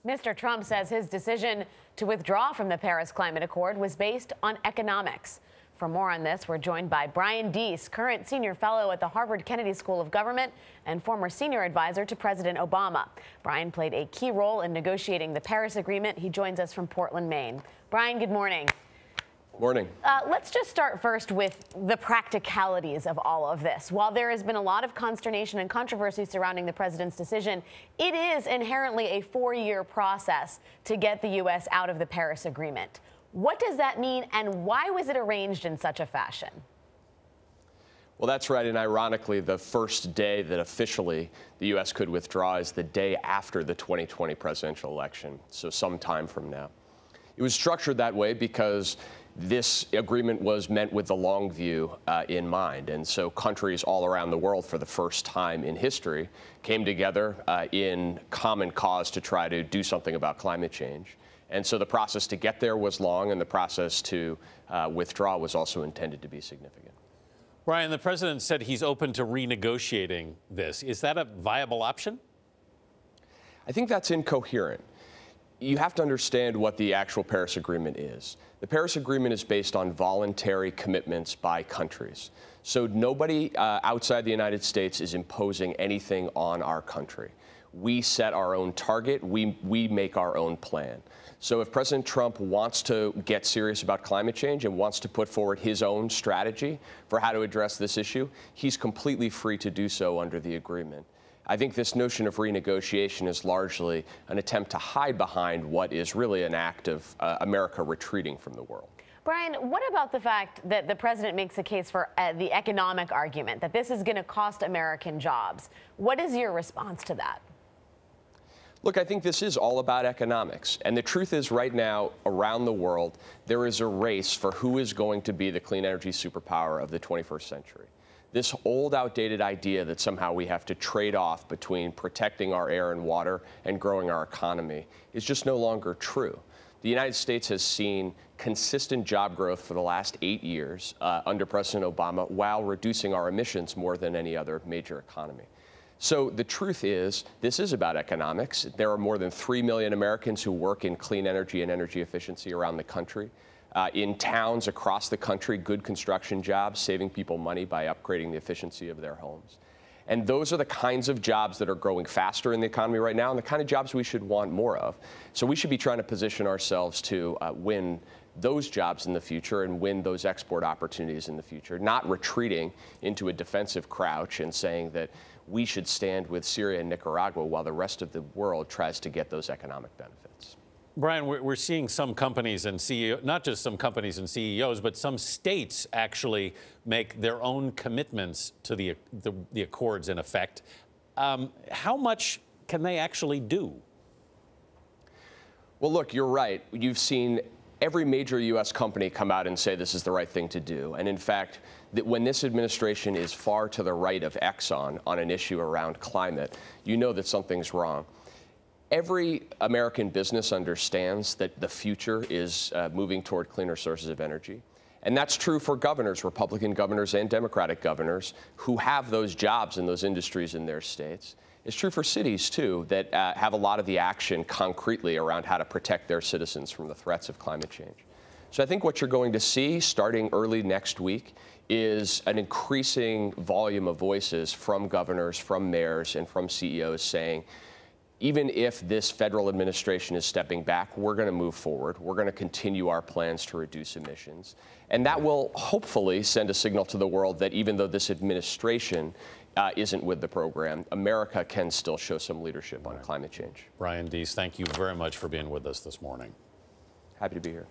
Mr. Trump says his decision to withdraw from the Paris Climate Accord was based on economics. For more on this, we're joined by Brian Deese, current senior fellow at the Harvard Kennedy School of Government and former senior advisor to President Obama. Brian played a key role in negotiating the Paris Agreement. He joins us from Portland, Maine. Brian, good morning. Morning. Let's just start first with the practicalities of all of this. While there has been a lot of consternation and controversy surrounding the president's decision, it is inherently a 4-year process to get the U.S. out of the Paris Agreement. What does that mean, and why was it arranged in such a fashion? Well, that's right. And ironically, the first day that officially the U.S. could withdraw is the day after the 2020 presidential election, so some time from now. It was structured that way because this agreement was meant with the long view in mind. And so countries all around the world, for the first time in history, came together in common cause to try to do something about climate change. And so the process to get there was long, and the process to withdraw was also intended to be significant. Brian, the president said he's open to renegotiating this. Is that a viable option? I think that's incoherent. You have to understand what the actual Paris Agreement is. The Paris Agreement is based on voluntary commitments by countries. So nobody outside the United States is imposing anything on our country. We set our own target. We make our own plan. So if President Trump wants to get serious about climate change and wants to put forward his own strategy for how to address this issue, he's completely free to do so under the agreement. I think this notion of renegotiation is largely an attempt to hide behind what is really an act of America retreating from the world. Brian, what about the fact that the president makes a case for the economic argument, that this is going to cost American jobs? What is your response to that? Look, I think this is all about economics. And the truth is, right now, around the world, there is a race for who is going to be the clean energy superpower of the 21st century. This old, outdated idea that somehow we have to trade off between protecting our air and water and growing our economy is just no longer true. The United States has seen consistent job growth for the last 8 years under President Obama, while reducing our emissions more than any other major economy. So the truth is, this is about economics. There are more than 3 million Americans who work in clean energy and energy efficiency around the country. In towns across the country, good construction jobs, saving people money by upgrading the efficiency of their homes. And those are the kinds of jobs that are growing faster in the economy right now, and the kind of jobs we should want more of. So we should be trying to position ourselves to win those jobs in the future and win those export opportunities in the future, not retreating into a defensive crouch and saying that we should stand with Syria and Nicaragua while the rest of the world tries to get those economic benefits. Brian, we're seeing some companies and CEOs, not just some companies and CEOs, but some states actually make their own commitments to the accords in effect. How much can they actually do? Well, look, you're right. You've seen every major U.S. company come out and say this is the right thing to do. And in fact, that when this administration is far to the right of Exxon on an issue around climate, you know that something's wrong. Every American business understands that the future is moving toward cleaner sources of energy. And that's true for governors, Republican governors and Democratic governors, who have those jobs in those industries in their states. It's true for cities, too, that have a lot of the action concretely around how to protect their citizens from the threats of climate change. So I think what you're going to see starting early next week is an increasing volume of voices from governors, from mayors, and from CEOs saying, even if this federal administration is stepping back, we're going to move forward. We're going to continue our plans to reduce emissions. And that will hopefully send a signal to the world that even though this administration isn't with the program, America can still show some leadership on climate change. Brian Deese, thank you very much for being with us this morning. Happy to be here.